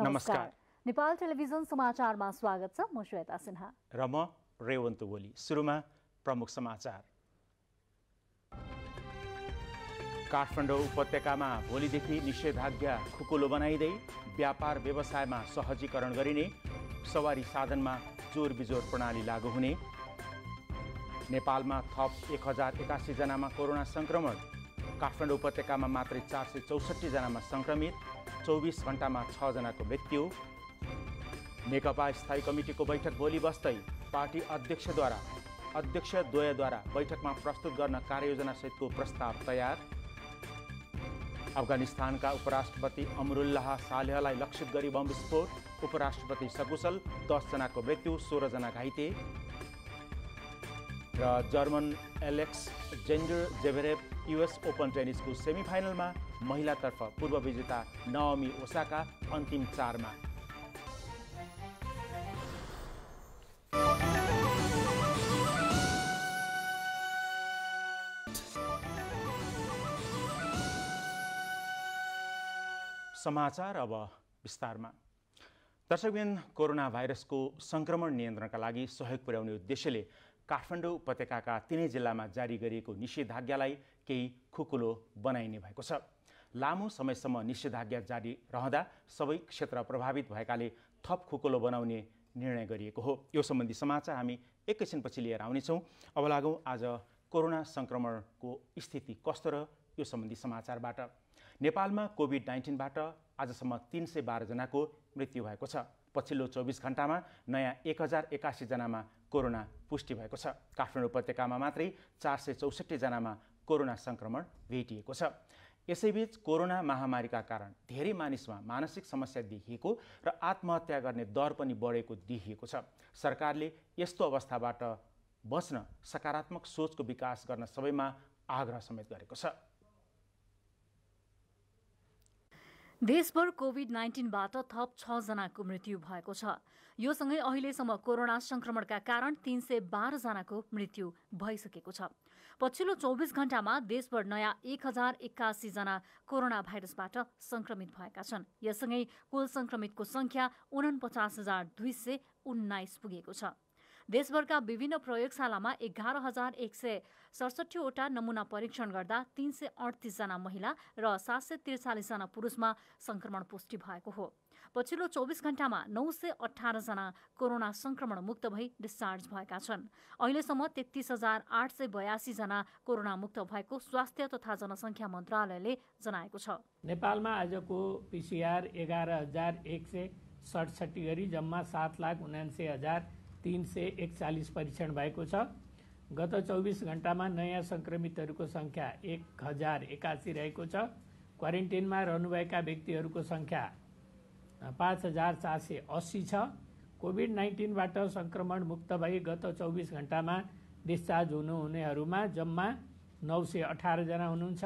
नमस्कार। नेपाल टेलिभिजन समाचारमा स्वागत छ। म श्वेता सिन्हा र म रेवन्त ओली। सुरुमा प्रमुख समाचार। काठमाडौँ उपत्यकामा भोलिदेखि निषेधाज्ञा खुकुलो बनाइदै व्यापार व्यवसायमा सहजीकरण गरिने, सवारी साधनमा जोर बिजोर प्रणाली लागू हुने। नेपालमा थप 1081 जनामा कोरोना संक्रमण, काठमाडौँ उपत्यकामा मात्रै 464 जनामा संक्रमित, 24 घण्टामा 6 जनाको मृत्यु। नेकपा स्थायी कमिटीको बैठक भोलि बस्दै पार्टी अध्यक्षद्वयद्वारा बैठकमा प्रस्तुत गर्न कार्ययोजना सहितको प्रस्ताव तयार। अफगानिस्तानका उपराष्ट्रपति अमरुल्लाह सालेहलाई लक्षित गरी बम विस्फोट, उपराष्ट्रपति सकुशल, 10 जनाको मृत्यु, 16 जना घाइते। र जर्मन एलेक्जेन्डर जेभरेभ US ओपन टेनिसको सेमिफाइनलमा महिलातर्फ पूर्व विजेता नाओमी ओसाका अन्तिम 4मा। समाचार अब विस्तारमा। दर्शकबिन, कोरोना भाइरसको संक्रमण नियन्त्रणका लागि सहयोग पुर्याउने उद्देश्यले काठमाडौँ उपत्यकाका 3 जिल्लामा जारी गरिएको निषेधाज्ञालाई केही खुकुलो बनाइने भएको छ। लामो समयसम्म निषेधाज्ञा जारी रहँदा सबै क्षेत्र प्रभावित भएकाले थप खुकुलो बनाउने निर्णय गरिएको हो। यो सम्बन्धी समाचार हामी एकैछिनपछि लिएर आउनेछौँ। अब लागौँ आज कोरोना संक्रमणको स्थिति कस्तो र यो सम्बन्धी समाचारबाट। नेपालमा कोभिड-19बाट आजसम्म 312 जनाको मृत्यु भएको छ। पछिल्लो 24 घण्टामा नयाँ 1081 जनामा कोरोना पुष्टि भएको छ। काठमाडौँ उपत्यकामा मात्रै 464 जनामा कोरोना संक्रमण भेटिएको छ। यसैबीच कोरोना महामारीका कारण धेरै मानिसमा मानसिक समस्या देखिएको र आत्महत्या गर्ने दर पनि बढेको देखिएको छ। सरकारले यस्तो अवस्थाबाट बच्न सकारात्मक सोचको विकास गर्न सबैमा आग्रह समेत गरेको छ। देशभर कोभिड-19बाट थप 6 जनाको मृत्यु भएको छ। यो सँगै अहिलेसम्म कोरोना संक्रमणका कारण 312 जनाको मृत्यु भइसकेको छ। पछिल्लो 24 घण्टामा देशभर नयाँ 1081 जना कोरोना भाइरसबाट संक्रमित भएका छन्। यससँगै कुल संक्रमितको संख्या 49,219 पुगेको छ। देशभरका विभिन्न प्रयोगशालामा 11,167 वटा नमूना परीक्षण गर्दा 338 जना महिला र 743 जना पुरुषमा संक्रमण पुष्टि भएको हो। पछिल्लो 24 घण्टामा 918 जना कोरोना संक्रमण मुक्त भई डिस्चार्ज भएका छन्। अहिलेसम्म 33,882 जना कोरोना मुक्त भएको स्वास्थ्य तथा जनसङ्ख्या मन्त्रालयले जनाएको छ। नेपालमा आजको PCR 11,167 गरी जम्मा 7,79,341 परीक्षण भएको छ। गत 24 घण्टामा नयाँ संक्रमितहरूको संख्या 1081 रहेको छ। क्वारेन्टाइनमा रहनुभएका व्यक्तिहरूको संख्या 5,480 छ। कोभिड-19बाट संक्रमण मुक्त भई गत 24 घण्टामा डिस्चार्ज हुनुहुनेहरूमा जम्मा 918 जना हुनुहुन्छ।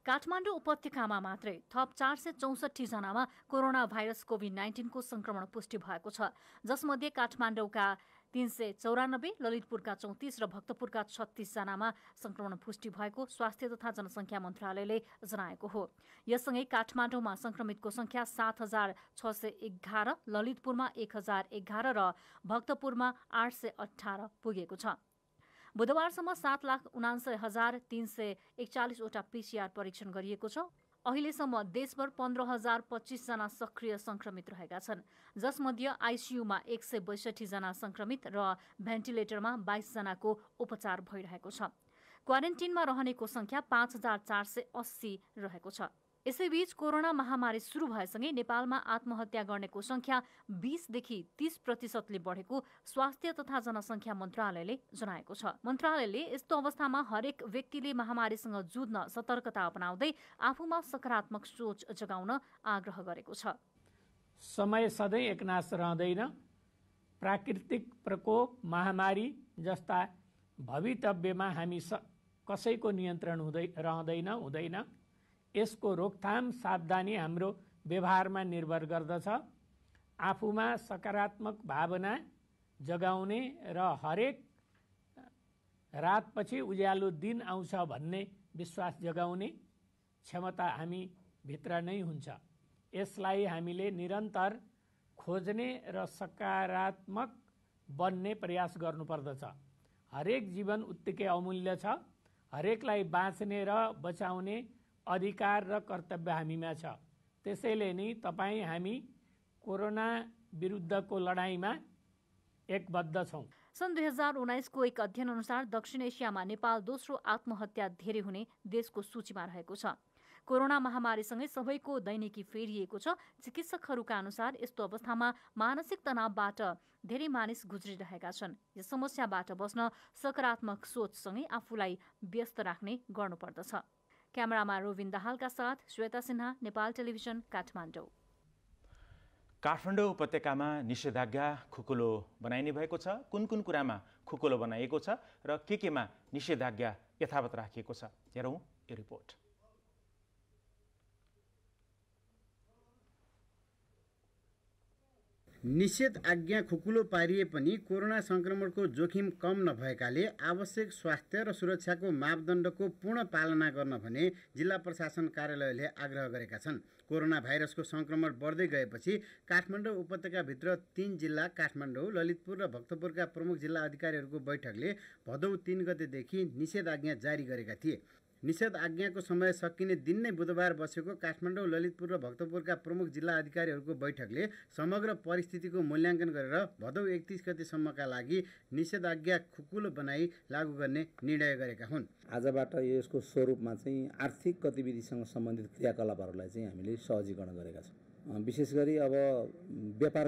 काठमाडौँ उपत्यकामा मात्रै थप 464 जनामा कोरोना भाइरस कोभिड-19 को संक्रमण पुष्टि भएको छ, जसमध्ये काठमाडौँका 394, ललितपुरका 34 र भक्तपुरका 36 जनामा संक्रमण पुष्टि भएको स्वास्थ्य तथा जनसङ्ख्या मन्त्रालयले जनाएको हो। यससँगै काठमाडौँमा संक्रमितको संख्या 7,611, ललितपुरमा 1,011 र भक्तपुरमा 818 पुगेको छ। बुधबारसम्म 7,79,341 वटा PCR परीक्षण गरिएको छ। अहिलेसम्म देशभर 15,025 जना सक्रिय संक्रमित रहेका छन्, जसमध्ये आइसियुमा 162 जना संक्रमित र भेन्टिलेटरमा 22 जनाको उपचार भइरहेको छ। क्वारेन्टिनमा रहनेको संख्या 5,480 रहेको छ। यसैबीच कोरोना महामारी सुरु भएसँगै नेपालमा आत्महत्या गर्नेको संख्या 20देखि 30% बढेको स्वास्थ्य तथा जनसङ्ख्या मन्त्रालयले जनाएको छ। मन्त्रालयले यस्तो अवस्थामा हरेक व्यक्तिले महामारीसँग जुझ्न सतर्कता अपनाउँदै आफूमा सकारात्मक सोच जगाउन आग्रह गरेको छ। समय सधैँ एकनाश रहँदैन। प्राकृतिक प्रकोप, महामारी जस्ता भवितव्यमा हामी कसैको नियन्त्रण हुँदैन। यसको रोकथाम सावधानी हाम्रो व्यवहारमा निर्भर गर्दछ। आफूमा सकारात्मक भावना जगाउने र हरेक रातपछि उज्यालो दिन आउँछ भन्ने विश्वास जगाउने क्षमता हामी भित्र नै हुन्छ। यसलाई हामीले निरन्तर खोज्ने र सकारात्मक बन्ने प्रयास गर्नुपर्दछ। हरेक जीवन उत्तिकै अमूल्य छ। हरेकलाई बाँच्ने र बचाउने अधिकार र कर्तव्य हामीमा छ। त्यसैले नै तपाईँ हामी कोरोना विरुद्धको लडाईँमा एकबद्ध छौँ। सन् 2019 को एक अध्ययन अनुसार दक्षिण एसियामा नेपाल दोस्रो आत्महत्या धेरै हुने देशको सूचीमा रहेको छ। कोरोना महामारीसँगै सबैको दैनिकी फेरिएको छ। चिकित्सकहरूका अनुसार यस्तो अवस्थामा मानसिक तनावबाट धेरै मानिस गुज्रिरहेका छन्। यस समस्याबाट बस्न सकारात्मक सोचसँगै आफूलाई व्यस्त राख्ने गर्नुपर्दछ। क्यामेरामा रोबिन दाहालका साथ श्वेता सिन्हा, नेपाल टेलिभिजन, काठमाडौँ। काठमाडौँ उपत्यकामा निषेधाज्ञा खुकुलो बनाइने भएको छ। कुन कुन कुरामा खुकुलो बनाइएको छ र केमा निषेधाज्ञा यथावत राखिएको छ, हेरौँ यो रिपोर्ट। निषेधाज्ञा खुकुलो पारिए पनि कोरोना संक्रमणको जोखिम कम नभएकाले आवश्यक स्वास्थ्य र सुरक्षाको मापदण्डको पूर्ण पालना गर्न भने जिल्ला प्रशासन कार्यालयले आग्रह गरेका छन्। कोरोना भाइरसको संक्रमण बढ्दै गएपछि काठमाडौँ उपत्यकाभित्र 3 जिल्ला काठमाडौँ, ललितपुर र भक्तपुरका प्रमुख जिल्ला अधिकारीहरूको बैठकले भदौ 3 गतेदेखि निषेधाज्ञा जारी गरेका थिए। निषेधाज्ञाको समय सकिने दिन नै बुधबार बसेको काठमाडौँ, ललितपुर र भक्तपुरका प्रमुख जिल्ला अधिकारीहरूको बैठकले समग्र परिस्थितिको मूल्याङ्कन गरेर भदौ 31 गतेसम्मका लागि निषेधाज्ञा खुकुलो बनाई लागू गर्ने निर्णय गरेका हुन्। आजबाट यसको स्वरूपमा चाहिँ आर्थिक गतिविधिसँग सम्बन्धित क्रियाकलापहरूलाई चाहिँ हामीले सहजीकरण गरेका छौँ। विशेष गरी अब व्यापार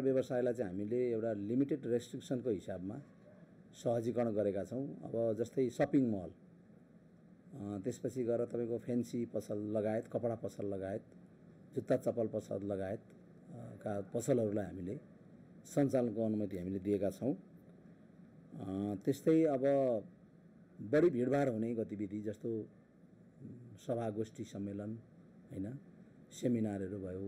व्यवसायलाई चाहिँ हामीले एउटा लिमिटेड रेस्ट्रिक्सनको हिसाबमा सहजीकरण गरेका छौँ। अब जस्तै सपिङ मल, त्यसपछि गएर तपाईँको फेन्सी पसल लगायत, कपडा पसल लगायत, जुत्ता चप्पल पसल लगायत का पसलहरूलाई हामीले सञ्चालनको अनुमति हामीले दिएका छौँ। त्यस्तै अब बढी भिडभाड हुने गतिविधि जस्तो सभागोष्ठी सम्मेलन हैन, सेमिनारहरू भयो,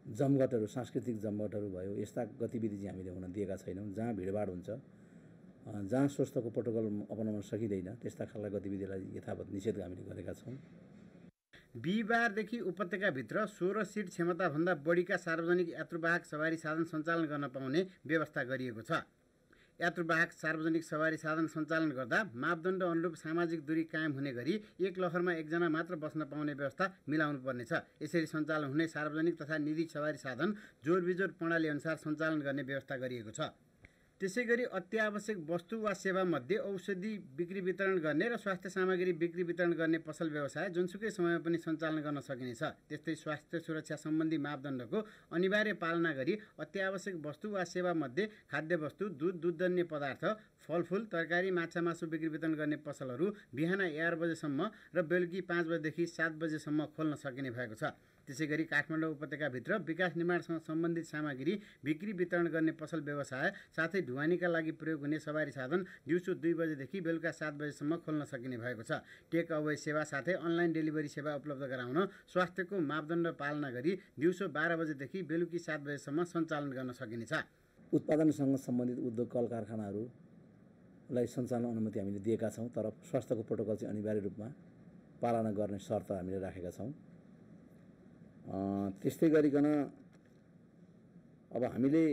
जमघटहरू, सांस्कृतिक जमघटहरू भयो, यस्ता गतिविधि चाहिँ हामीले हुन दिएका छैनौँ। जहाँ भिडभाड हुन्छ, जहाँ स्वास्थ्यको प्रोटोकल अपनाउन सकिँदैन, त्यस्ता खालका गतिविधिलाई यथावत निषेध हामीले गरेका छौँ। बिहिबारदेखि उपत्यकाभित्र 16 सिट क्षमताभन्दा बढीका सार्वजनिक यात्रुवाहक सवारी साधन सञ्चालन गर्न पाउने व्यवस्था गरिएको छ। यात्रुवाहक सार्वजनिक सवारी साधन सञ्चालन गर्दा मापदण्ड अनुरूप सामाजिक दूरी कायम हुने गरी एक लहरमा एकजना मात्र बस्न पाउने व्यवस्था मिलाउनु पर्नेछ। यसरी सञ्चालन हुने सार्वजनिक तथा निजी सवारी साधन जोडबिजोड प्रणाली अनुसार सञ्चालन गर्ने व्यवस्था गरिएको छ। त्यसैगरी अत्यावश्यक वस्तु वा सेवा मध्ये औषधि बिक्री वितरण गर्ने र स्वास्थ्य सामग्री बिक्री वितरण गर्ने पसल व्यवसाय जुनसुकै समयमा पनि सञ्चालन गर्न सकिनेछ। त्यस्तै स्वास्थ्य सुरक्षा सम्बन्धी मापदण्डको अनिवार्य पालना गरी अत्यावश्यक वस्तु वा सेवा मध्ये खाद्य वस्तु, दूध, दुधजन्य पदार्थ, फलफुल, तरकारी, माछा मासु बिक्री वितरण गर्ने पसलहरू बिहान 11 बजेसम्म र बेलुकी 5 बजेदेखि 7 बजेसम्म खोल्न सकिने भएको छ। त्यसैगरी काठमाडौँ उपत्यकाभित्र विकास निर्माणसँग सम्बन्धित सामग्री बिक्री वितरण गर्ने पसल व्यवसाय साथै ढुवानीका लागि प्रयोग हुने सवारी साधन दिउँसो 2 बजेदेखि बेलुका 7 बजेसम्म खोल्न सकिने भएको छ। टेक अवे सेवा साथै अनलाइन डेलिभरी सेवा उपलब्ध गराउन स्वास्थ्यको मापदण्ड पालना गरी दिउँसो 12 बजेदेखि बेलुकी 7 बजेसम्म सञ्चालन गर्न सकिनेछ। उत्पादनसँग सम्बन्धित उद्योग कल कारखानाहरूलाई सञ्चालन अनुमति हामीले दिएका छौँ, तर स्वास्थ्यको प्रोटोकल चाहिँ अनिवार्य रूपमा पालना गर्ने शर्त हामीले राखेका छौँ। त्यस्तै गरिकन अब हामीले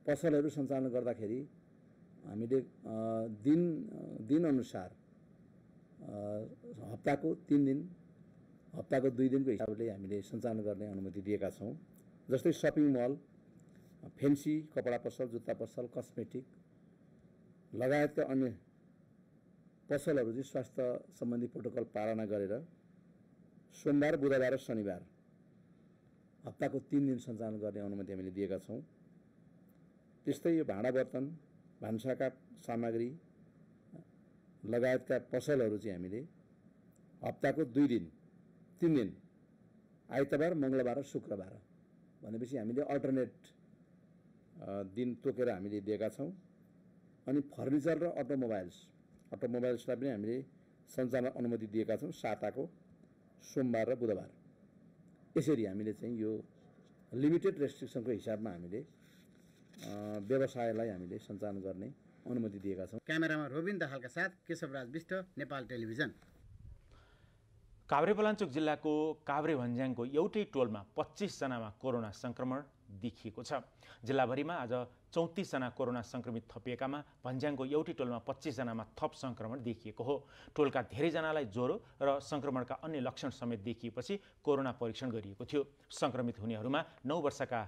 पसलहरू सञ्चालन गर्दाखेरि हामीले दिन अनुसार हप्ताको 3 दिन, हप्ताको 2 दिनको हिसाबले हामीले सञ्चालन गर्ने अनुमति दिएका छौँ। जस्तै सपिङ मल, फेन्सी कपडा पसल, जुत्ता पसल, कस्मेटिक लगायतका अन्य पसलहरू चाहिँ स्वास्थ्य सम्बन्धी प्रोटोकल पालना गरेर सोमबार, बुधबार र शनिबार हप्ताको 3 दिन सञ्चालन गर्ने अनुमति हामीले दिएका छौँ। त्यस्तै यो भाँडा बर्तन, भान्साका सामग्री लगायतका पसलहरू चाहिँ हामीले हप्ताको 2 दिन, 3 दिन, आइतबार, मङ्गलबार र शुक्रबार भनेपछि हामीले अल्टरनेट दिन तोकेर हामीले दिएका छौँ। अनि फर्निचर र अटोमोबाइल्सलाई पनि हामीले सञ्चालन अनुमति दिएका छौँ साताको सोमबार र बुधबार। यसरी हामीले चाहिँ यो लिमिटेड रेस्ट्रिक्सनको हिसाबमा हामीले व्यवसायलाई हामीले सञ्चालन गर्ने अनुमति दिएका छौँ। क्यामेरामा रोबिन दाहालका साथ केशवराज विष्ट, नेपाल टेलिभिजन। काभ्रेपलाञ्चोक जिल्लाको काभ्रे भन्ज्याङको एउटै टोलमा 25 जनामा कोरोना संक्रमण देखिएको छ। जिल्लाभरिमा आज 34 जना कोरोना संक्रमित थपिएकामा भन्ज्याङको एउटै टोलमा 25 जनामा थप संक्रमण देखिएको हो। टोलका धेरैजनालाई ज्वरो र संक्रमणका अन्य लक्षण समेत देखिएपछि कोरोना परीक्षण गरिएको थियो। संक्रमित हुनेहरूमा 9 वर्षका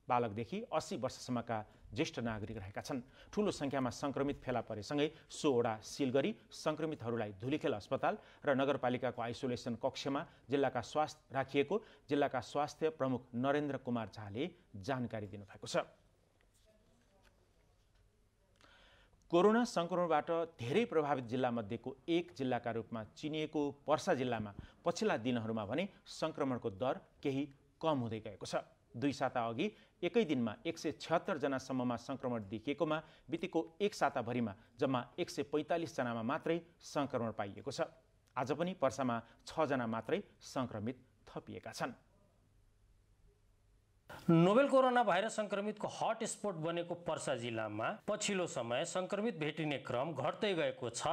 बालकदेखि 80 वर्षसम्मका ज्येष्ठ नागरिक रहेका छन्। ठूलो संख्यामा संक्रमित फेला परेसँगै 100 वटा सिल गरी संक्रमितहरूलाई धुलिखेल अस्पताल र नगरपालिकाको आइसोलेसन कक्षमा राखिएको जिल्लाका स्वास्थ्य प्रमुख नरेन्द्र कुमार झाले जानकारी दिनुभएको छ। कोरोना संक्रमणबाट धेरै प्रभावित जिल्लामध्येको एक जिल्लाका रूपमा चिनिएको पर्सा जिल्लामा पछिल्ला दिनहरूमा भने संक्रमणको दर केही कम हुँदै गएको छ। 2 साता अघि एकै दिनमा 176 जनासम्ममा संक्रमण देखिएकोमा बितेको एक साताभरिमा जम्मा 145 जनामा मात्रै संक्रमण पाइएको छ। आज पनि पर्सामा 6 जना मात्रै संक्रमित थपिएका छन्। नोभेल कोरोना भाइरस संक्रमितको हटस्पट बनेको पर्सा जिल्लामा पछिल्लो समय संक्रमित भेटिने क्रम घट्दै गएको छ।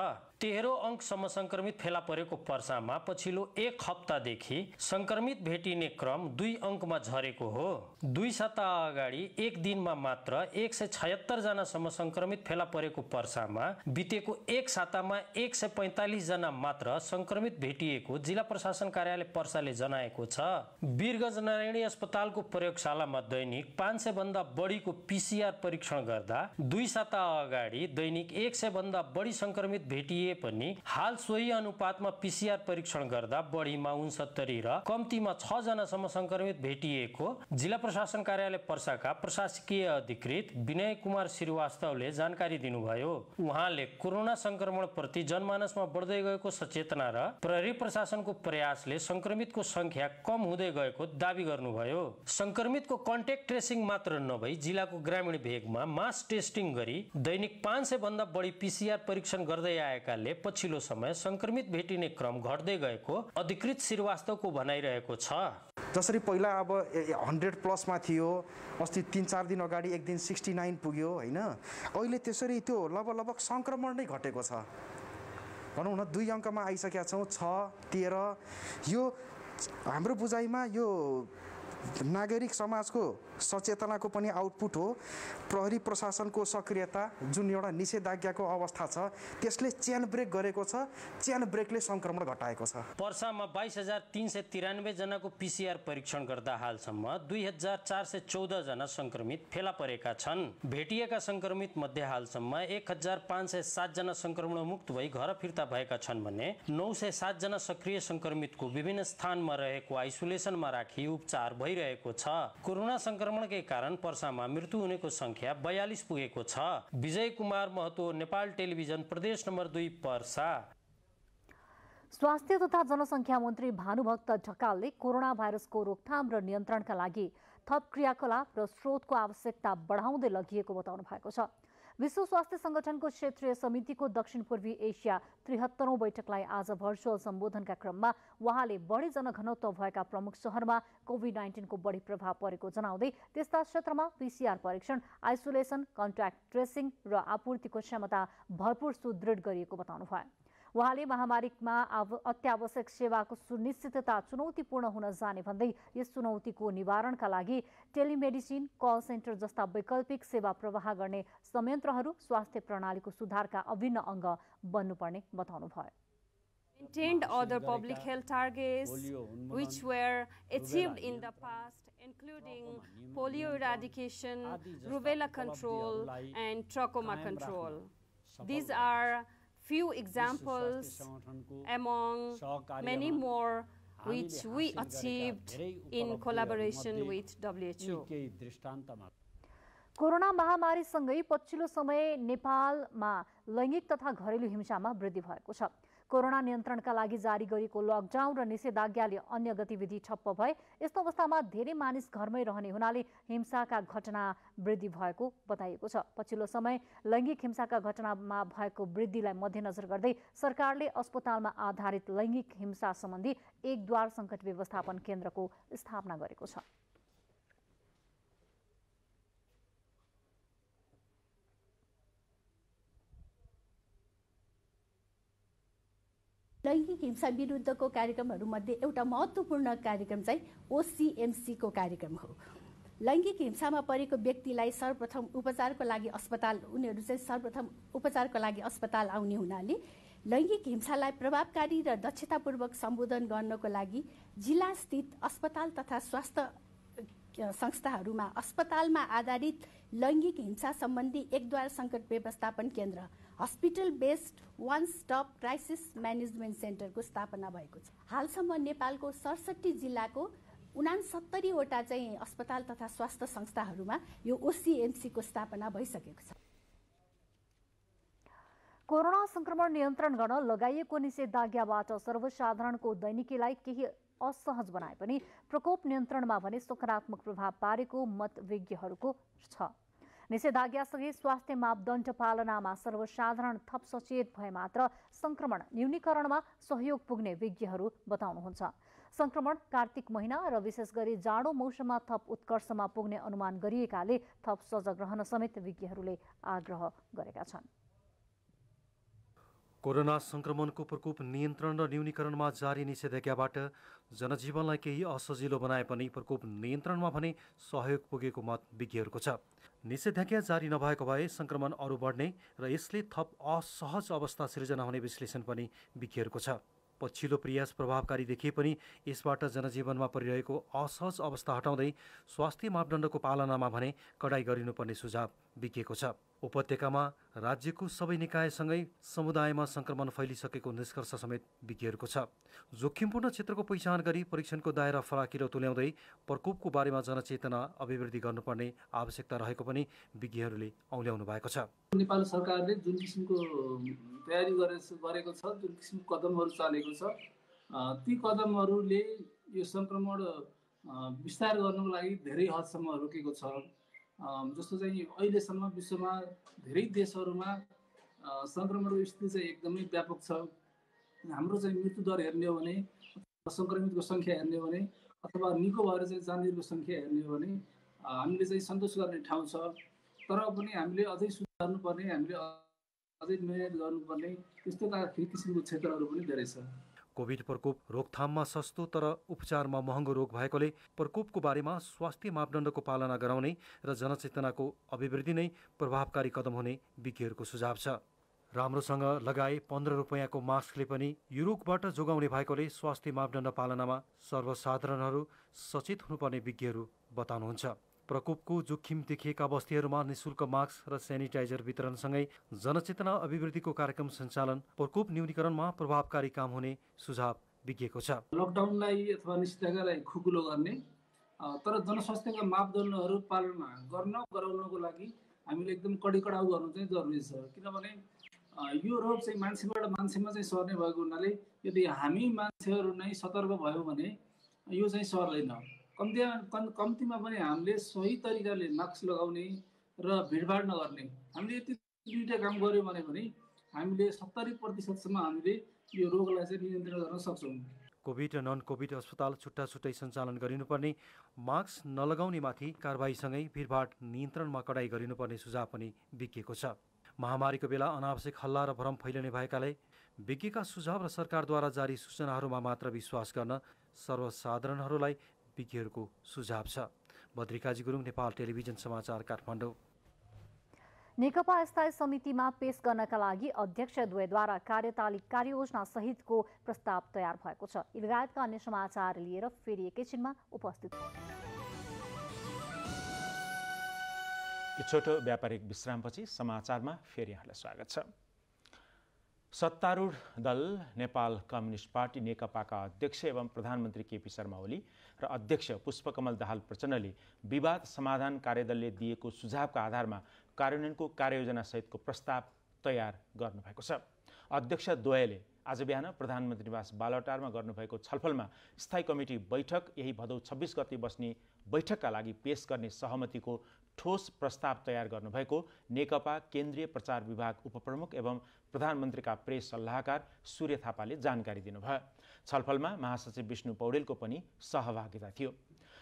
13औं अङ्कसम्म संक्रमित फेला परेको पर्सामा पछिल्लो एक हप्तादेखि संक्रमित भेटिने क्रम 2 अङ्कमा झरेको हो। 2 साता अगाडि एक दिनमा मात्र 176 जनासम्म संक्रमित फेला परेको पर्सामा बितेको एक सातामा 145 जना मात्र संक्रमित भेटिएको जिल्ला प्रशासन कार्यालय पर्साले जनाएको छ। वीरगञ्ज नारायणी अस्पतालको प्रयोगशालामा दैनिक 500 भन्दा बढीको पीसीआर परीक्षण गर्दा 2 साता अगाडि दैनिक 100 भन्दा बढी संक्रमित भेटिए पनि हाल सोही अनुपातमा पीसीआर परीक्षण गर्दा बढीमा 69 र कम्तीमा 6 जनासम्म संक्रमित भेटिएको जिल्ला प्रशासन कार्यालय पर्साका प्रशासकीय अधिकृत विनय कुमार श्रीवास्तवले जानकारी दिनुभयो। उहाँले कोरोना संक्रमण प्रति जनमानसमा बढ्दै गएको सचेतना र प्रहरी प्रशासनको प्रयासले संक्रमितको संख्या कम हुँदै गएको दावी गर्नुभयो। संक्रमितको कन्ट्याक्ट ट्रेसिङ मात्र नभई जिल्लाको ग्रामीण भेगमा मास टेस्टिङ गरी दैनिक 500 भन्दा बढी पीसीआर परीक्षण गर्दै आएकाले पछिल्लो समय संक्रमित भेटिने क्रम घट्दै गएको अधिकृत श्रीवास्तवको भनाइरहेको छ। जसरी पहिला अब 100 प्लसमा थियो, अस्ति 3-4 दिन अगाडि एक दिन 69 पुग्यो हैन, अहिले त्यसरी त्यो लगभग संक्रमण नै घटेको छ। भनौँ न 2 अङ्कमा आइसकेका छौँ, 6, 13। यो हाम्रो बुझाइमा यो नागरिक समाजको सचेतनाको पनि आउटपुट हो। प्रहरी प्रशासनको सक्रियता जुन एउटा निषेधाज्ञाको अवस्था छ त्यसले चेन ब्रेक गरेको छ। चेन ब्रेकले संक्रमण घटाएको छ। पर्सामा 22,393 जनाको पीसीआर परीक्षण गर्दा हालसम्म 2,414 जना संक्रमित फेला परेका छन्। भेटिएका संक्रमित मध्ये हालसम्म 1,507 जना संक्रमण मुक्त भई घर फिर्ता भएका छन् भने 907 जना सक्रिय संक्रमितको विभिन्न स्थानमा रहेको आइसोलेसनमा राखी उपचार भइरहेको छ। कोरोना संक्रमणकै कारण पर्सामा मृत्यु हुनेको संख्या 42 पुगेको छ। विजय कुमार महतो, नेपाल टेलिभिजन, प्रदेश नम्बर 2 पर्सा। स्वास्थ्य तथा जनसङ्ख्या मन्त्री भानुभक्त ढकालले कोरोना भाइरसको रोकथाम र नियन्त्रणका लागि थप क्रियाकलाप र स्रोतको आवश्यकता बढाउँदै लगिएको बताउनु भएको छ। विश्व स्वास्थ्य संगठनको क्षेत्रीय समितिको दक्षिण पूर्वी एसिया 73औं बैठकलाई आज भर्चुअल सम्बोधनका क्रममा उहाँले बढी जनघनत्व भएका प्रमुख शहरमा कोभिड-19 को बढी प्रभाव परेको जनाउँदै त्यस्ता क्षेत्रमा पीसीआर परीक्षण, आइसोलेसन, कन्ट्याक्ट ट्रेसिङ र आपूर्तिको क्षमता भरपूर सुदृढ गरिएको बताउनुभयो। उहाँले महामारीमा अत्यावश्यक सेवाको सुनिश्चितता चुनौतीपूर्ण हुन जाने भन्दै यस चुनौतीको निवारणका लागि टेलिमेडिसिन, कल सेन्टर जस्ता वैकल्पिक सेवा प्रवाह गर्ने संयन्त्रहरू स्वास्थ्य प्रणालीको सुधारका अभिन्न अङ्ग बन्नुपर्ने बताउनुभयो। Maintained other public health targets which were achieved in the past, including polio eradication, rubella control, and trachoma control. These are few examples among many more which we achieved in collaboration with WHO. Corona महामारीसँगै पछिल्लो समय नेपालमा लैंगिक तथा घरेलु हिंसामा वृद्धि भएको छ। कोरोना नियन्त्रणका लागि जारी गरिएको लकडाउन र निषेधाज्ञाले अन्य गतिविधि ठप्प भए। यस्तो अवस्थामा धेरै मानिस घरमै रहने हुनाले हिंसाका घटना वृद्धि भएको बताइएको छ। पछिल्लो समय लैंगिक हिंसाका घटनामा भएको वृद्धिलाई मध्यनजर गर्दै सरकारले अस्पतालमा आधारित लैंगिक हिंसा सम्बन्धी एक द्वार संकट व्यवस्थापन केन्द्रको स्थापना गरेको छ। लैङ्गिक हिंसा विरुद्धको कार्यक्रमहरूमध्ये एउटा महत्त्वपूर्ण कार्यक्रम चाहिँ OCMC को कार्यक्रम हो। लैङ्गिक हिंसामा परेको व्यक्तिलाई सर्वप्रथम उपचारको लागि अस्पताल आउने हुनाले लैङ्गिक हिंसालाई प्रभावकारी र दक्षतापूर्वक सम्बोधन गर्नको लागि जिल्लास्थित अस्पताल तथा स्वास्थ्य संस्थाहरूमा अस्पतालमा आधारित लैङ्गिक हिंसा सम्बन्धी एकद्वार सङ्कट व्यवस्थापन केन्द्र hospital based one stop crisis management सेन्टरको स्थापना भएको छ। हालसम्म नेपालको 67 जिल्लाको 69वटा चाहिँ अस्पताल तथा स्वास्थ्य संस्थाहरूमा यो OCMC को स्थापना भइसकेको छ। कोरोना संक्रमण नियन्त्रण गर्न लगाइएको निषेधाज्ञाबाट सर्वसाधारणको दैनिकीलाई केही असहज बनाए पनि प्रकोप नियन्त्रणमा भने सकारात्मक प्रभाव पारेको मत विज्ञहरूको छ। निषेधाज्ञासँगै स्वास्थ्य मापदण्ड पालनामा सर्वसाधारण थप सचेत भए मात्र संक्रमण न्यूनीकरणमा सहयोग पुग्ने विज्ञहरू बताउनुहुन्छ। संक्रमण कार्तिक महिना र विशेष गरी जाडो मौसममा थप उत्कर्षमा पुग्ने अनुमान गरिएकाले थप सजग रहन समेत विज्ञहरूले आग्रह गरेका छन्। कोरोना संक्रमणको प्रकोप नियन्त्रण र न्यूनीकरणमा जारी निषेधाज्ञाबाट जनजीवनलाई केही असजिलो बनाए पनि प्रकोप नियन्त्रणमा भने सहयोग पुगेको मत विज्ञहरूको छ। निषेधाज्ञा जारी नभएको भए संक्रमण अरू बढ्ने र यसले थप असहज अवस्था सिर्जना हुने विश्लेषण पनि विज्ञहरूको छ। पछिल्लो प्रयास प्रभावकारी देखिए पनि यसबाट जनजीवनमा परिरहेको असहज अवस्था हटाउँदै स्वास्थ्य मापदण्डको पालनामा भने कडाई गरिनुपर्ने सुझाव विज्ञको छ। उपत्यकामा राज्यको सबै निकायसँगै समुदायमा संक्रमण फैलिसकेको निष्कर्ष समेत विज्ञहरूको छ। जोखिमपूर्ण क्षेत्रको पहिचान गरी परीक्षणको दायरा फराकिलो तुल्याउँदै प्रकोपको बारेमा जनचेतना अभिवृद्धि गर्नुपर्ने आवश्यकता रहेको पनि विज्ञहरूले औल्याउनु भएको छ। नेपाल सरकारले जुन किसिमको तयारी गरेको छ, जुन किसिमको कदमहरू चालेको छ, ती कदमहरूले यो संक्रमण विस्तार गर्नको लागि धेरै हदसम्म रोकेको छ। जस्तो चाहिँ अहिलेसम्म विश्वमा धेरै देशहरूमा संक्रमणको स्थिति चाहिँ एकदमै व्यापक छ। हाम्रो चाहिँ मृत्यु दर हेर्ने हो भने, संक्रमितको सङ्ख्या हेर्ने हो भने, अथवा निको भएर चाहिँ जानेको सङ्ख्या हेर्ने हो भने हामीले चाहिँ सन्तोष गर्ने ठाउँ छ। तर पनि हामीले अझै सुधार्नुपर्ने, हामीले अझै मेहनत गर्नुपर्ने त्यस्तो किसिमको क्षेत्रहरू पनि धेरै छ। कोभिड प्रकोप रोकथाममा सस्तो तर उपचारमा महँगो रोग भएकोले प्रकोपको बारेमा स्वास्थ्य मापदण्डको पालना गराउने र जनचेतनाको अभिवृद्धि नै प्रभावकारी कदम हुने विज्ञहरूको सुझाव छ। राम्रोसँग लगाए 15 रुपैयाँको मास्कले पनि यो रोगबाट जोगाउने भएकोले स्वास्थ्य मापदण्ड पालनामा सर्वसाधारणहरू सचेत हुनुपर्ने विज्ञहरू बताउनुहुन्छ। प्रकोपको जोखिम देखिएका बस्तीहरूमा निःशुल्क मास्क र सेनिटाइजर वितरणसँगै जनचेतना अभिवृद्धिको कार्यक्रम सञ्चालन प्रकोप न्यूनीकरणमा प्रभावकारी काम हुने सुझाव विज्ञको छ। लकडाउनलाई अथवा निषेधाज्ञालाई खुकुलो गर्ने तर जनस्वास्थ्यका मापदण्डहरू पालना गराउनको लागि हामीले एकदम कडाउ गर्नु चाहिँ जरुरी छ। किनभने यो रोग चाहिँ मान्छेबाट मान्छेमा चाहिँ सर्ने भएको हुनाले यदि हामी मान्छेहरू नै सतर्क भयौँ भने यो चाहिँ सर्दैन। कम्तीमा पनि हामीले सही तरिकाले मास्क लगाउने र भिडभाड नगर्ने, हामीले यति दुईवटा काम गऱ्यौँ भने हामीले 70% हामीले यो रोगलाई चाहिँ नियन्त्रण गर्न सक्छौँ। कोभिड र नन कोभिड अस्पताल छुट्टा छुट्टै सञ्चालन गरिनुपर्ने, मास्क नलगाउनेमाथि कारबाहीसँगै भिडभाड नियन्त्रणमा कडाई गरिनुपर्ने सुझाव पनि विज्ञको छ। महामारीको बेला अनावश्यक हल्ला र भ्रम फैलिने भएकाले विज्ञका सुझाव र सरकारद्वारा जारी सूचनाहरूमा मात्र विश्वास गर्न सर्वसाधारणहरूलाई विज्ञहरूको सुझाव छ। बद्रिकाजी गुरुङ, नेपाल टेलिभिजन समाचार, काठमाडौँ। नेकपा स्थायी समितिमा पेश गर्नका लागि अध्यक्षद्वयद्वारा कार्ययोजना सहितको प्रस्ताव तयार भएको छ। यी लगायतका अन्य समाचार लिएर फेरि एकैछिनमा उपस्थित। छोटो व्यापारिक विश्रामपछि समाचारमा फेरि यहाँलाई स्वागत छ। सत्तारूढ दल नेपाल कम्युनिस्ट पार्टी नेकपाका अध्यक्ष एवं प्रधानमन्त्री केपी शर्मा ओली र अध्यक्ष पुष्पकमल दाहाल प्रचण्डले विवाद समाधान कार्यदलले दिएको सुझावका आधारमा कार्यान्वयनको कार्ययोजना सहितको प्रस्ताव तयार गर्नुभएको छ। अध्यक्ष द्वयले आज बिहान प्रधानमन्त्री निवास बालुवाटारमा गर्नुभएको छलफलमा स्थायी कमिटी बैठक यही भदौ 26 गते बस्ने बैठकका लागि पेश गर्ने सहमतिको ठोस प्रस्ताव तयार गर्नुभएको नेकपा केन्द्रीय प्रचार विभाग उपप्रमुख एवं प्रधानमन्त्रीका प्रेस सल्लाहकार सूर्य थापाले जानकारी दिनुभयो। छलफलमा महासचिव विष्णु पौडेलको पनि सहभागिता थियो।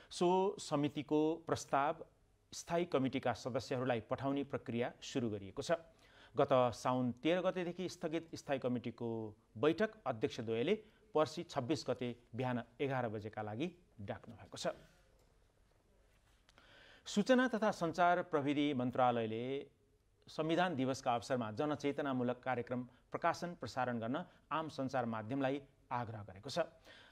सो समितिको प्रस्ताव स्थायी कमिटीका सदस्यहरूलाई पठाउने प्रक्रिया सुरु गरिएको छ। गत साउन 13 गतेदेखि स्थगित स्थायी कमिटीको बैठक अध्यक्षद्वयले पर्सि 26 गते बिहान 11 बजेका लागि डाक्नु भएको छ। सूचना तथा सञ्चार प्रविधि मन्त्रालयले संविधान दिवसका अवसरमा जनचेतनामूलक कार्यक्रम प्रकाशन प्रसारण गर्न आम सञ्चार माध्यमलाई आग्रह गरेको छ।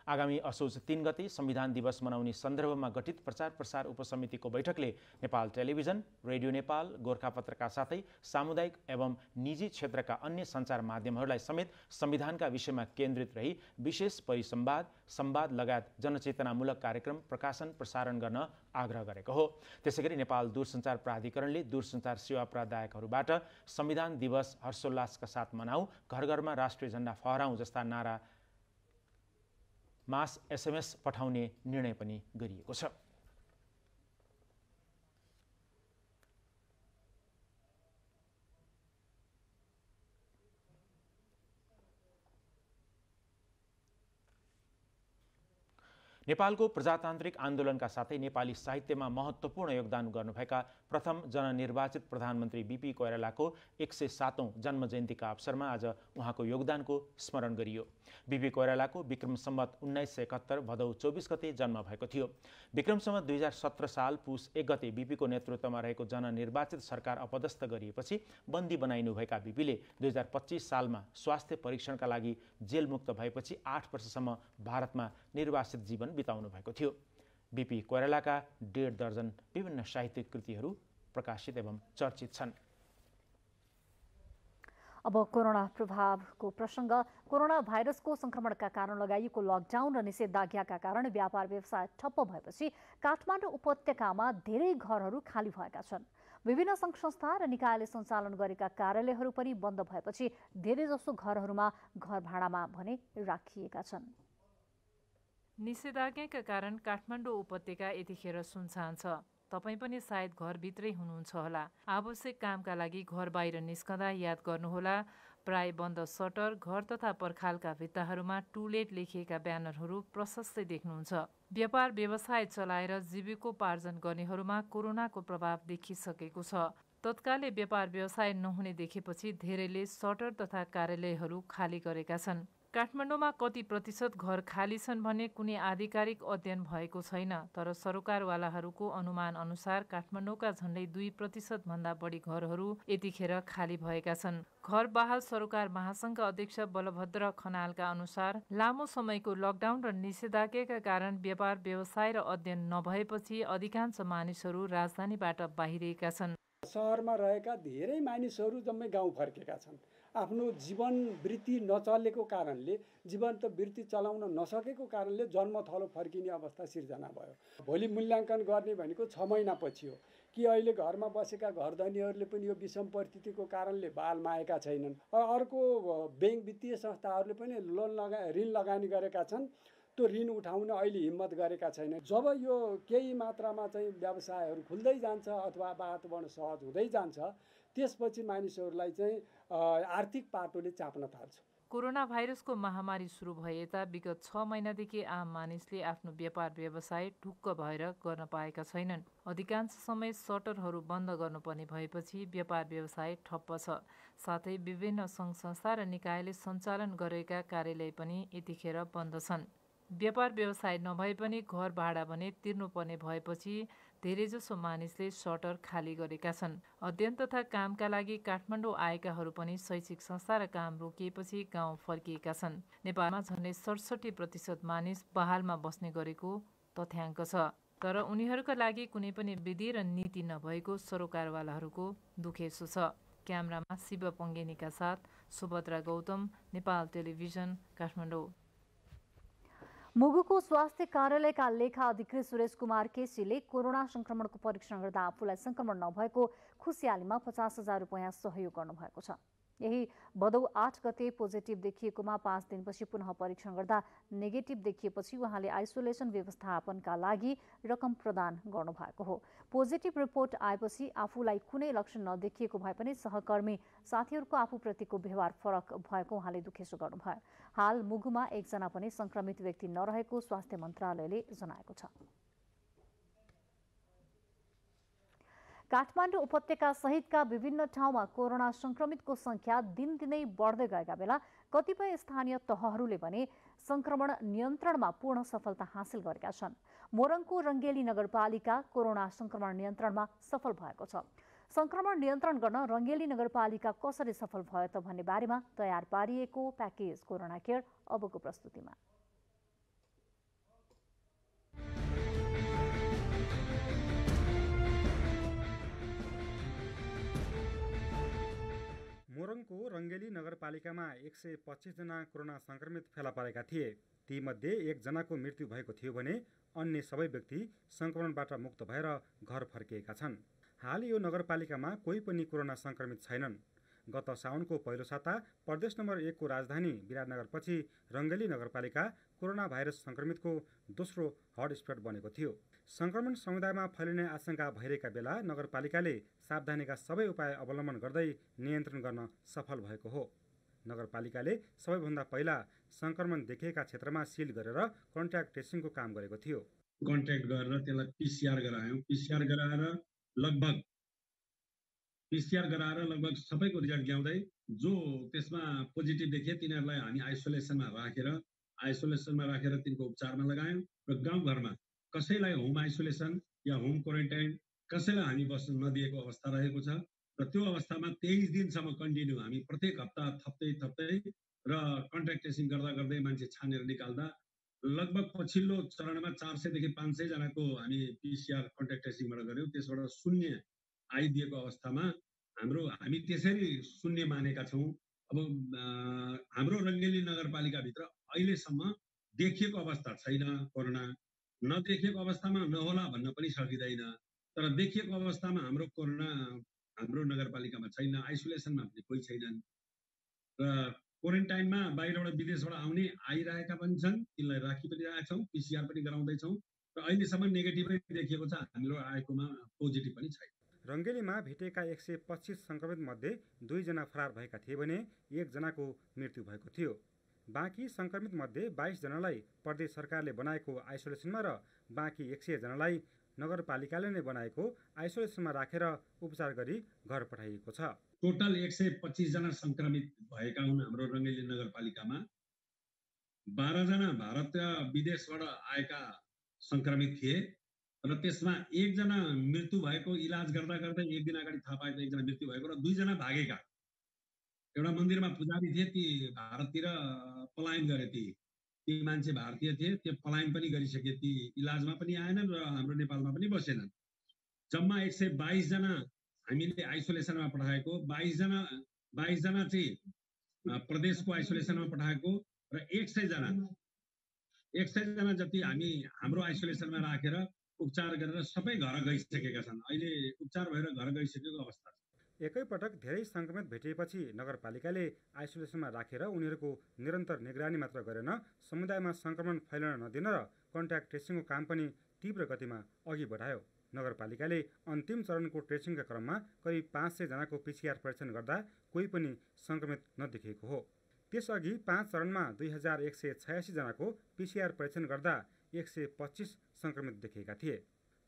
आगामी असोज 3 गते संविधान दिवस मनाउने सन्दर्भमा गठित प्रचार प्रसार उपसमितिको बैठकले नेपाल टेलिभिजन, रेडियो नेपाल, गोरखापत्रका साथै सामुदायिक एवं निजी क्षेत्रका अन्य सञ्चार माध्यमहरूलाई समेत संविधानका विषयमा केन्द्रित रही विशेष परिसंवाद, संवाद लगायत जनचेतनामूलक कार्यक्रम प्रकाशन प्रसारण गर्न आग्रह गरेको हो। त्यसैगरी नेपाल दूरसञ्चार प्राधिकरणले दूरसञ्चार सेवा प्रदायकहरूबाट संविधान दिवस हर्षोल्लासका साथ मनाऊ, घर घरमा राष्ट्रिय झण्डा फहराउँ जस्ता नारा मास SMS पठाउने निर्णय पनि गरिएको छ। नेपालको प्रजातान्त्रिक आन्दोलनका साथै नेपाली साहित्यमा महत्त्वपूर्ण योगदान गर्नुभएका प्रथम जननिर्वाचित प्रधानमन्त्री बीपी कोइरालाको 107औं जन्म जयन्तीका अवसरमा आज उहाँको योगदानको स्मरण गरियो। बीपी कोइरालाको विक्रम सम्वत 1971 भदौ 24 गते जन्म भएको थियो। विक्रम सम्वत 2017 साल पुस 1 गते बीपीको नेतृत्वमा रहेको जननिर्वाचित सरकार अपदस्थ गरिएपछि बन्दी बनाइनुभएका बीपीले 2025 सालमा स्वास्थ्य परीक्षणका लागि जेलमुक्त भएपछि 8 वर्षसम्म भारतमा निर्वासित जीवन बिताउनु भएको थियो। बीपी कोइरालाका 1.5 दर्जन विभिन्न साहित्यिक कृतिहरू प्रकाशित एवं चर्चित छन्। अब कोरोना प्रभावको प्रसङ्ग। कोरोना भाइरसको संक्रमणका कारण लगाइएको लकडाउन र निषेधाज्ञाका कारण व्यापार व्यवसाय ठप्प भएपछि काठमाडौँ उपत्यकामा धेरै घरहरू खाली भएका छन्। विभिन्न सङ्घ संस्था र निकायले सञ्चालन गरेका कार्यालयहरू पनि बन्द भएपछि धेरैजसो घरहरूमा घर भाडामा भने राखिएका छन्। निषेधाज्ञाका कारण काठमाडौँ उपत्यका यतिखेर सुनसान छ। तपाईँ पनि सायद घरभित्रै हुनुहुन्छ होला। आवश्यक कामका लागि घर बाहिर निस्कँदा याद गर्नुहोला, प्राय बन्द सटर, घर तथा पर्खालका भित्ताहरूमा टु लेट लेखिएका ब्यानरहरू प्रशस्तै देख्नुहुन्छ। व्यापार व्यवसाय चलाएर जीविकोपार्जन गर्नेहरूमा कोरोनाको प्रभाव देखिसकेको छ। तत्कालै व्यापार व्यवसाय नहुने देखेपछि धेरैले सटर तथा कार्यालयहरू खाली गरेका छन्। काठमाडौँमा कति प्रतिशत घर खाली छन् भन्ने कुनै आधिकारिक अध्ययन भएको छैन, तर सरकारवालाहरूको अनुमान अनुसार काठमाडौँका झन्डै 2% भन्दा बढी घरहरू यतिखेर खाली भएका छन्। घर बहाल सरोकार महासङ्घका अध्यक्ष बलभद्र खनालका अनुसार लामो समयको लकडाउन र निषेधाज्ञाका कारण व्यापार व्यवसाय र अध्ययन नभएपछि अधिकांश मानिसहरू राजधानीबाट बाहिरिएका छन्। सहरमा रहेका धेरै मानिसहरू जम्मै गाउँ फर्केका छन्। आफ्नो जीवन वृत्ति नचलेको कारणले, जीवन्त वृत्ति चलाउन नसकेको कारणले जन्मथलो फर्किने अवस्था सिर्जना भयो। भोलि मूल्याङ्कन गर्ने भनेको 6 महिनापछि हो कि अहिले घरमा बसेका घरधनीहरूले पनि यो विषम परिस्थितिको कारणले बालमा आएका छैनन्। अर्को ब्याङ्क वित्तीय संस्थाहरूले पनि ऋण लगानी गरेका छन्, त्यो ऋण उठाउन अहिले हिम्मत गरेका छैनन्। जब यो केही मात्रामा चाहिँ व्यवसायहरू खुल्दै जान्छ अथवा वातावरण सहज हुँदै जान्छ, त्यसपछि मानिसहरूलाई चाहिँ आर्थिक पाटोले चाप्न थाल्छ। कोरोना भाइरसको महामारी सुरु भए यता विगत 6 महिनादेखि आम मानिसले आफ्नो व्यापार व्यवसाय ढुक्क भएर गर्न पाएका छैनन्। अधिकांश समय सटरहरू बन्द गर्नुपर्ने भएपछि व्यापार व्यवसाय ठप्प छ। साथै विभिन्न सङ्घ संस्था र निकायले सञ्चालन गरेका कार्यालय पनि यतिखेर बन्द छन्। व्यापार व्यवसाय नभए पनि घर भाडा भने तिर्नुपर्ने भएपछि धेरैजसो मानिसले सटर खाली गरेका छन्। अध्ययन तथा कामका लागि काठमाडौँ आएकाहरू पनि शैक्षिक संस्था र काम रोकिएपछि गाउँ फर्किएका छन्। नेपालमा झन्डै 67% मानिस बहालमा बस्ने गरेको तथ्याङ्क छ, तर उनीहरूका लागि कुनै पनि विधि र नीति नभएको सरोकारवालाहरूको दुखेसो छ। क्यामेरामा शिव पङ्गेनीका साथ सुभद्रा गौतम, नेपाल टेलिभिजन, काठमाडौँ। मुगुको स्वास्थ्य कार्यालयका लेखा अधिकृत सुरेश कुमार केसीले कोरोना संक्रमणको परीक्षण गर्दा आफूलाई संक्रमण नभएको खुसियालीमा 50,000 रुपैयाँ सहयोग गर्नुभएको छ। यही भदौ 8 गते पोजिटिभ देखिएकोमा 5 दिनपछि पुनः परीक्षण गर्दा नेगेटिभ देखिएपछि उहाँले आइसोलेसन व्यवस्थापनका लागि रकम प्रदान गर्नुभएको हो। पोजिटिभ रिपोर्ट आएपछि आफूलाई कुनै लक्षण नदेखिएको भए पनि सहकर्मी साथीहरूको आफूप्रतिको व्यवहार फरक भएको उहाँले दुखेसो गर्नुभयो। हाल मुगुमा एकजना पनि संक्रमित व्यक्ति नरहेको स्वास्थ्य मन्त्रालयले जनाएको छ। काठमाडौँ उपत्यका सहितका विभिन्न ठाउँमा कोरोना संक्रमितको संख्या दिनदिनै बढ्दै गएका बेला कतिपय स्थानीय तहहरूले भने संक्रमण नियन्त्रणमा पूर्ण सफलता हासिल गरेका छन्। मोरङको रङ्गेली नगरपालिका कोरोना संक्रमण नियन्त्रणमा सफल भएको छ। संक्रमण नियन्त्रण गर्न रङ्गेली नगरपालिका कसरी सफल भयो त भन्ने बारेमा तयार पारिएको प्याकेज कोरोना केयर अबको प्रस्तुतिमा। मोरङको रङ्गेली नगरपालिकामा 125 जना कोरोना संक्रमित फेला परेका थिए। तीमध्ये 1 जनाको मृत्यु भएको थियो भने अन्य सबै व्यक्ति संक्रमणबाट मुक्त भएर घर फर्किएका छन्। हाल यो नगरपालिकामा कोही पनि कोरोना संक्रमित छैनन्। गत साउनको पहिलो साता प्रदेश नम्बर 1 को राजधानी विराटनगरपछि रङ्गेली नगरपालिका कोरोना भाइरस संक्रमितको दोस्रो हटस्पट बनेको थियो। संक्रमण समुदायमा फैलिने आशंका भइरहेका बेला नगरपालिकाले सावधानीका सबै उपाय अवलम्बन गर्दै नियन्त्रण गर्न सफल भएको हो। नगरपालिकाले सबैभन्दा पहिला संक्रमण देखिएका क्षेत्रमा सिल गरेर कन्ट्याक्ट ट्रेसिङको काम गरेको थियो। कन्ट्याक्ट गरेर त्यसलाई पिसिआर गरायौँ। पिसिआर गराएर लगभग सबैको रिजल्ट ल्याउँदै जो त्यसमा पोजिटिभ देखिए तिनीहरूलाई हामी आइसोलेसनमा राखेर तिनको उपचारमा लगायौँ र गाउँघरमा कसैलाई होम आइसोलेसन या होम क्वारेन्टाइन कसैलाई हामी बस्न नदिएको अवस्था रहेको छ र त्यो अवस्थामा 23 दिनसम्म कन्टिन्यू हामी प्रत्येक हप्ता थप्दै र कन्ट्याक्ट ट्रेसिङ गर्दै मान्छे छानेर निकाल्दा लगभग पछिल्लो चरणमा 400 देखि 500 जनाको हामी पिसिआर कन्ट्याक्ट ट्रेसिङबाट गर्यौँ। त्यसबाट शून्य आइदिएको अवस्थामा हामी त्यसरी शून्य मानेका छौँ। अब हाम्रो रङ्गेली नगरपालिकाभित्र अहिलेसम्म देखिएको अवस्था छैन। कोरोना नदेखिएको अवस्थामा नहोला भन्न पनि सकिँदैन, तर देखिएको अवस्थामा हाम्रो कोरोना हाम्रो नगरपालिकामा छैन। आइसोलेसनमा पनि कोही छैनन् र क्वारेन्टाइनमा बाहिरबाट विदेशबाट आइरहेका पनि छन्, तिनलाई राखी पनि रहेका छौँ, पिसिआर पनि गराउँदैछौँ र अहिलेसम्म नेगेटिभै देखिएको छ। हाम्रो आएकोमा पोजिटिभ पनि छैन। रङ्गेलीमा भेटेका 125 संक्रमित मध्ये 2 जना फरार भएका थिए भने 1 जनाको मृत्यु भएको थियो। बाँकी संक्रमित मध्ये 22 जनालाई प्रदेश सरकारले बनाएको आइसोलेसनमा र बाँकी 100 जनालाई नगरपालिकाले नै बनाएको आइसोलेसनमा राखेर उपचार गरी घर पठाइएको छ। टोटल 125 जना संक्रमित भएका हुन् हाम्रो रङ्गेली नगरपालिकामा। 12 जना भारत र विदेशबाट आएका संक्रमित थिए र त्यसमा 1 जना मृत्यु भएको, इलाज गर्दा 1 दिन अगाडि थाहा पाएको 1 जना मृत्यु भएको र 2 जना भागेका। एउटा मन्दिरमा पुजारी थिए, ती भारततिर पलायन गरे। ती मान्छे भारतीय थिए, त्यो पलायन पनि गरिसके, ती इलाजमा पनि आएनन् र हाम्रो नेपालमा पनि बसेनन्। जम्मा 122 जना हामीले आइसोलेसनमा पठाएको, 22 जना चाहिँ प्रदेशको आइसोलेसनमा पठाएको र 100 जना जति हामी हाम्रो आइसोलेसनमा राखेर उपचार गरेर सबै घर गइसकेका छन्। अहिले उपचार भएर घर गइसकेको अवस्था छ। एकैपटक धेरै संक्रमित भेटिएपछि नगरपालिकाले आइसोलेसनमा राखेर उनीहरूको निरन्तर निगरानी मात्र गरेन, समुदायमा संक्रमण फैलन नदिन र कन्ट्याक्ट ट्रेसिङको काम पनि तीव्र गतिमा अघि बढायो। नगरपालिकाले अन्तिम चरणको ट्रेसिङका क्रममा करिब 500 जनाको पिसिआर परीक्षण गर्दा कोही पनि संक्रमित नदेखिएको हो। त्यसअघि 5 चरणमा 2186 जनाको पिसिआर परीक्षण गर्दा 125 संक्रमित देखिएका थिए।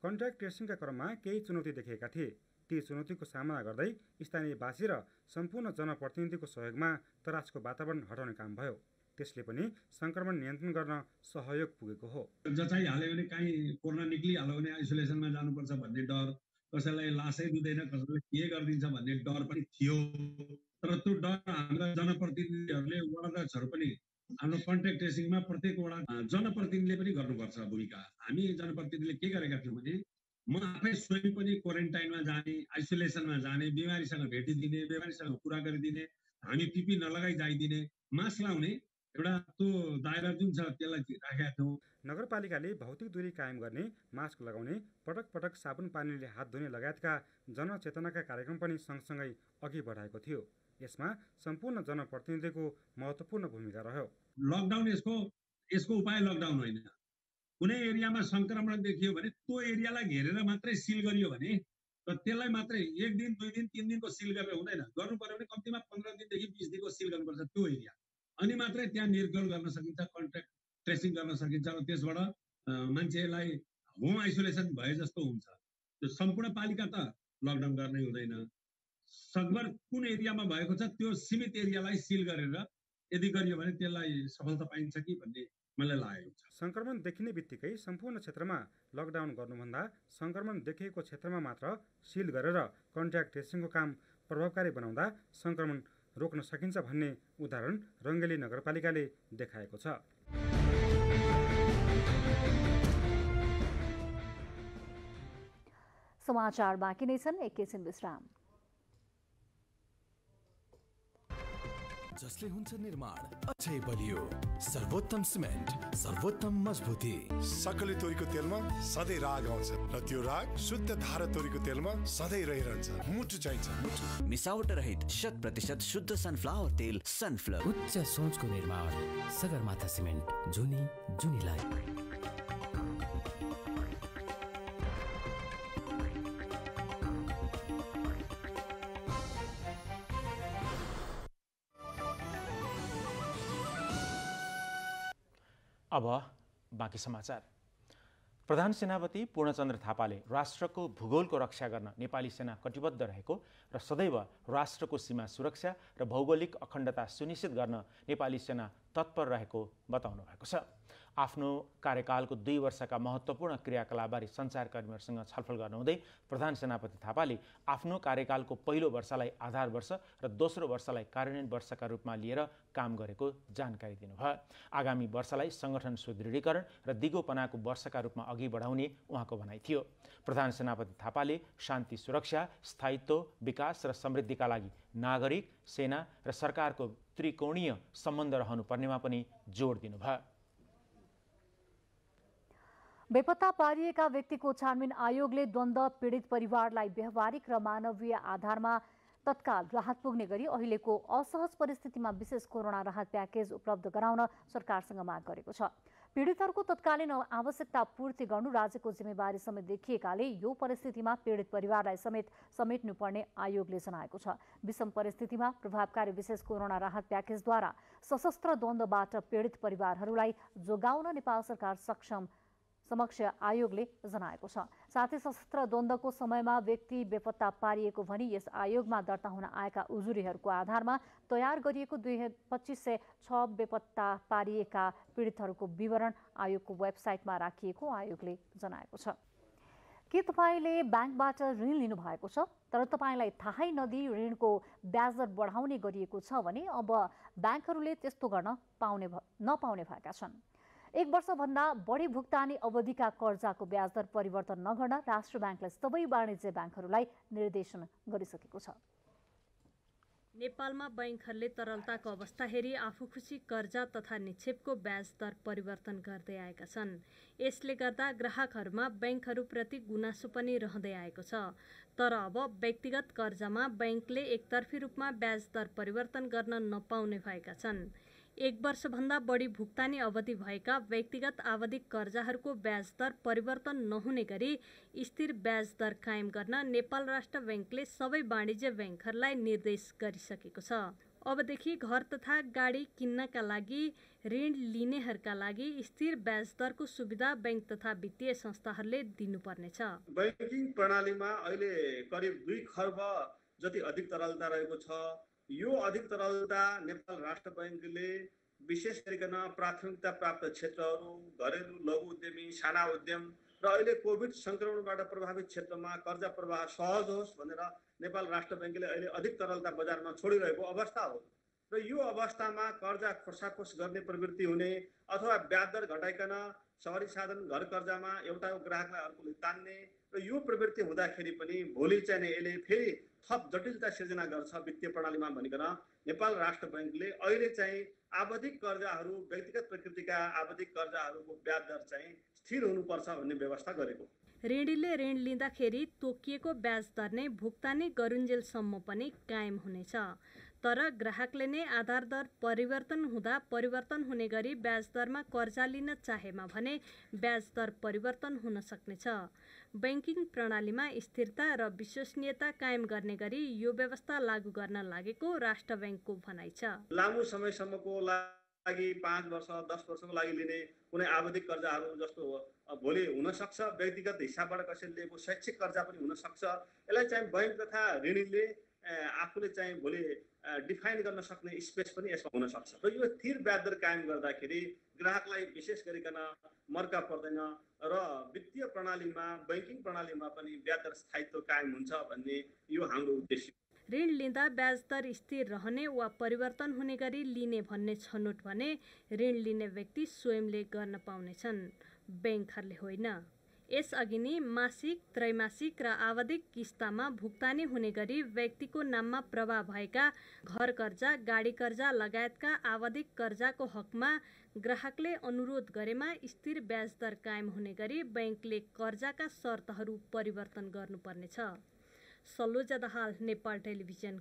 कन्ट्याक्ट ट्रेसिङका क्रममा केही चुनौती देखिएका थिए। ती चुनौतीको सामना गर्दै स्थानीयवासी र सम्पूर्ण जनप्रतिनिधिको सहयोगमा तरासको वातावरण हटाउने काम भयो। त्यसले पनि संक्रमण नियन्त्रण गर्न सहयोग पुगेको हो। जचाइहाल्यो भने कहीँ कोरोना निक्लिहाल्यो भने आइसोलेसनमा जानुपर्छ भन्ने डर, कसैलाई लासै दिँदैन, कसैलाई के गरिदिन्छ भन्ने डर पनि थियो। तर त्यो डर हाम्रा जनप्रतिनिधिहरूले, वडाध्यक्षहरू पनि हाम्रो कन्ट्याक्ट ट्रेसिङमा प्रत्येक वडा जनप्रतिनिधिले पनि गर्नुपर्छ भूमिका। हामी जनप्रतिनिधिले के गरेका थियौँ भने म आफै स्वयं पनि क्वारेन्टाइनमा जाने, आइसोलेसनमा जाने, बिमारीसँग भेटिदिने, बिमारीसँग कुरा गरिदिने, हामी पिपी नलगाई जाइदिने, मास्क लाउने एउटा त्यो दायरा जुन छ त्यसलाई राखेका थियौँ। नगरपालिकाले भौतिक दूरी कायम गर्ने, मास्क लगाउने, पटक पटक साबुन पानीले हात धुने लगायतका जनचेतनाका कार्यक्रम पनि सँगसँगै अघि बढाएको थियो। यसमा सम्पूर्ण जनप्रतिनिधिको महत्त्वपूर्ण भूमिका रह्यो। लकडाउन यसको उपाय लकडाउन होइन। कुनै एरियामा संक्रमण देखियो भने त्यो एरियालाई घेरेर मात्रै सिल गरियो भने र त्यसलाई मात्रै 1 दिन 2 दिन 3 दिनको सिल गरेर हुँदैन। गर्नु पर्यो भने कम्तीमा 15 दिनदेखि 20 दिनको सिल गर्नुपर्छ त्यो एरिया। अनि मात्रै त्यहाँ निर्गल गर्न सकिन्छ, कन्ट्याक्ट ट्रेसिङ गर्न सकिन्छ र त्यसबाट मान्छेलाई होम आइसोलेसन भए जस्तो हुन्छ। त्यो सम्पूर्ण पालिका त लकडाउन गर्नै हुँदैन। सकभर कुन एरियामा भएको छ त्यो सीमित एरियालाई सिल गरेर यदि गरियो भने त्यसलाई सफलता पाइन्छ कि भन्ने मलाई लागेको छ। संक्रमण देखिने बित्तिकै सम्पूर्ण क्षेत्रमा लकडाउन गर्नुभन्दा संक्रमण देखिएको क्षेत्रमा मात्र सिल गरेर कन्ट्याक्ट ट्रेसिङको काम प्रभावकारी बनाउँदा संक्रमण रोक्न सकिन्छ भन्ने उदाहरण रङ्गेली नगरपालिकाले देखाएको छ। समाचार बाँकी नै छन्, एकैछिन विश्राम। जसले हुन्छ निर्माण अझै बलियो, सर्वोत्तम सिमेन्ट, सर्वोत्तम मजबुती। सकले तोरीको तेलमा सधैँ राग आउँछ र त्यो राग शुद्ध धारा तोरीको तेलमा सधैँ रहिरहन्छ। मुटु चाहिन्छ, मुटु। मिसावट रहित 100% शुद्ध सनफ्लावर तेल सनफ्लावर। उच्च सोचको निर्माण सगरमाथा सिमेन्ट, जुनी जुनीलाई। अब बाँकी समाचार। प्रधान सेनापति पूर्णचन्द्र थापाले राष्ट्रको भूगोलको रक्षा गर्न नेपाली सेना कटिबद्ध रहेको र सदैव राष्ट्रको सीमा सुरक्षा र भौगोलिक अखण्डता सुनिश्चित गर्न नेपाली सेना तत्पर रहेको बताउनु भएको छ। आफ्नो कार्यकालको 2 वर्षका महत्त्वपूर्ण क्रियाकलापबारे सञ्चारकर्मीहरूसँग छलफल गर्नुहुँदै प्रधान सेनापति थापाले आफ्नो कार्यकालको पहिलो वर्षलाई आधार वर्ष र दोस्रो वर्षलाई कार्यान्वयन वर्षका रूपमा लिएर काम गरेको जानकारी दिनुभयो। आगामी वर्षलाई सङ्गठन सुदृढीकरण र दिगोपनाको वर्षका रूपमा अघि बढाउने उहाँको भनाइ थियो। प्रधान सेनापति थापाले शान्ति सुरक्षा, स्थायित्व, विकास र समृद्धिका लागि नागरिक, सेना र सरकारको त्रिकोणीय सम्बन्ध रहनुपर्नेमा पनि जोड दिनुभयो। बेपत्ता पारिएका व्यक्तिको छानबिन आयोगले द्वन्द्व पीडित परिवारलाई व्यवहारिक र मानवीय आधारमा तत्काल राहत पुग्ने गरी अहिलेको असहज परिस्थितिमा विशेष कोरोना राहत प्याकेज उपलब्ध गराउन सरकारसँग माग गरेको छ। पीडितहरूको तत्कालीन आवश्यकता पूर्ति गर्नु राज्यको जिम्मेवारी समेत देखिएकाले यो परिस्थितिमा पीडित परिवारलाई समेट्नुपर्ने आयोगले जनाएको छ। विषम परिस्थितिमा प्रभावकारी विशेष कोरोना राहत प्याकेजद्वारा सशस्त्र द्वन्द्वबाट पीडित परिवारहरूलाई जोगाउन नेपाल सरकार समक्ष आयोगले जनाएको छ। साथै सशस्त्र द्वन्द्वको समयमा व्यक्ति बेपत्ता पारिएको भनी यस आयोगमा दर्ता हुन आएका उजुरीहरूको आधारमा तयार गरिएको 2506 बेपत्ता पारिएका पीडितहरूको विवरण आयोगको वेबसाइटमा राखिएको आयोगले जनाएको छ। के तपाईँले ब्याङ्कबाट ऋण लिनुभएको छ तर तपाईँलाई थाहै नदिई ऋणको ब्याज दर बढाउने गरिएको छ भने अब ब्याङ्कहरूले त्यस्तो गर्न नपाउने भएका छन्। 1 वर्षभन्दा बढी भुक्तानी अवधिका कर्जाको ब्याज दर परिवर्तन नगर्न राष्ट्र ब्याङ्कले सबै वाणिज्य ब्याङ्कहरूलाई निर्देशन गरिसकेको छ। नेपालमा बैंकहरूले तरलताको अवस्था हेरी आफू खुसी कर्जा तथा निक्षेपको ब्याज दर परिवर्तन गर्दै आएका छन्। यसले गर्दा ग्राहकहरूमा बैंकहरूप्रति गुनासो पनि रहँदै आएको छ। तर अब व्यक्तिगत कर्जामा बैंकले एकतर्फी रूपमा ब्याज दर परिवर्तन गर्न नपाउने भएका छन्। 1 वर्षभन्दा बढी भुक्तानी अवधि भएका व्यक्तिगत आवधिक कर्जाहरूको ब्याज दर परिवर्तन नहुने गरी स्थिर ब्याज दर कायम गर्न नेपाल राष्ट्र ब्याङ्कले सबै वाणिज्य ब्याङ्कहरूलाई निर्देश गरिसकेको छ। अबदेखि घर तथा गाडी किन्नका लागि ऋण लिनेहरूका लागि स्थिर ब्याज दरको सुविधा बैंक तथा वित्तीय संस्थाहरूले दिनुपर्नेछ। बैंकिङ प्रणालीमा अहिले करिब 2 खर्ब जति अधिक तरलता रहेको छ। यो अधिक तरलता नेपाल राष्ट्र बैंकले विशेष गरिकन प्राथमिकता प्राप्त क्षेत्रहरू, घरेलु लघु उद्यमी, साना उद्यम र अहिले कोभिड संक्रमणबाट प्रभावित क्षेत्रमा कर्जा प्रवाह सहज होस् भनेर नेपाल राष्ट्र बैंकले अहिले अधिक तरलता बजारमा छोडिरहेको अवस्था हो। र यो अवस्थामा कर्जा खोसाखोस गर्ने प्रवृत्ति हुने अथवा ब्याज दर घटाइकन सवारी साधन घर कर्जामा एउटा ग्राहकलाई अर्कोले तान्ने र यो प्रवृत्ति हुँदाखेरि पनि भोलि चाहिँ यसले फेरि थप जटिलता सिर्जना गर्छ वित्तीय प्रणालीमा भनिकन नेपाल राष्ट्र बैंकले अहिले चाहिँ आवधिक कर्जाहरू, व्यक्तिगत प्रकृतिका आवधिक कर्जाहरूको ब्याज दर चाहिँ स्थिर हुनुपर्छ भन्ने व्यवस्था गरेको। ऋणीले ऋण लिँदाखेरि तोकिएको ब्याज दर नै भुक्तानी गरुन्जेलसम्म पनि कायम हुनेछ। तर ग्राहकले नै आधार दर परिवर्तन हुँदा परिवर्तन हुने गरी ब्याज दरमा कर्जा लिन चाहेमा भने ब्याज दर परिवर्तन हुन सक्नेछ। बैंकिङ प्रणालीमा स्थिरता र विश्वसनीयता कायम गर्ने गरी यो व्यवस्था लागू गर्न लागेको राष्ट्र ब्याङ्कको भनाइ छ। लामो समयसम्मको लागि 5 वर्ष 10 वर्षको लागि लिने कुनै आवधिक कर्जाहरू जस्तो भोलि हुनसक्छ, व्यक्तिगत हिसाबबाट कसैले लिएको शैक्षिक कर्जा पनि हुनसक्छ। यसलाई चाहिँ बैंक तथा ऋणीले आफूले चाहिँ भोलि डिफाइन गर्न सक्ने स्पेस पनि यसमा हुनसक्छ। र यो स्थिर ब्याज दर कायम गर्दाखेरि ग्राहकलाई विशेष गरिकन मर्का पर्दैन र वित्तीय प्रणालीमा बैंकिङ प्रणालीमा पनि ब्याज दर स्थायित्व कायम हुन्छ भन्ने यो हाम्रो उद्देश्य। ऋण लिँदा ब्याज दर स्थिर रहने वा परिवर्तन हुने गरी लिने भन्ने छनौट भने ऋण लिने व्यक्ति स्वयंले गर्न पाउनेछन्, बैंकहरूले होइन। यसअघि नै मासिक, त्रैमासिक र आवधिक किस्तामा भुक्तानी हुने गरी व्यक्तिको नाममा प्रवाह भएका घर कर्जा, गाडी कर्जा लगायतका आवधिक कर्जाको हकमा ग्राहकले अनुरोध गरेमा स्थिर ब्याज दर कायम हुने गरी बैंकले कर्जाका शर्तहरू परिवर्तन गर्नुपर्नेछ। सल्लोजा दाहाल, नेपाल टेलिभिजन।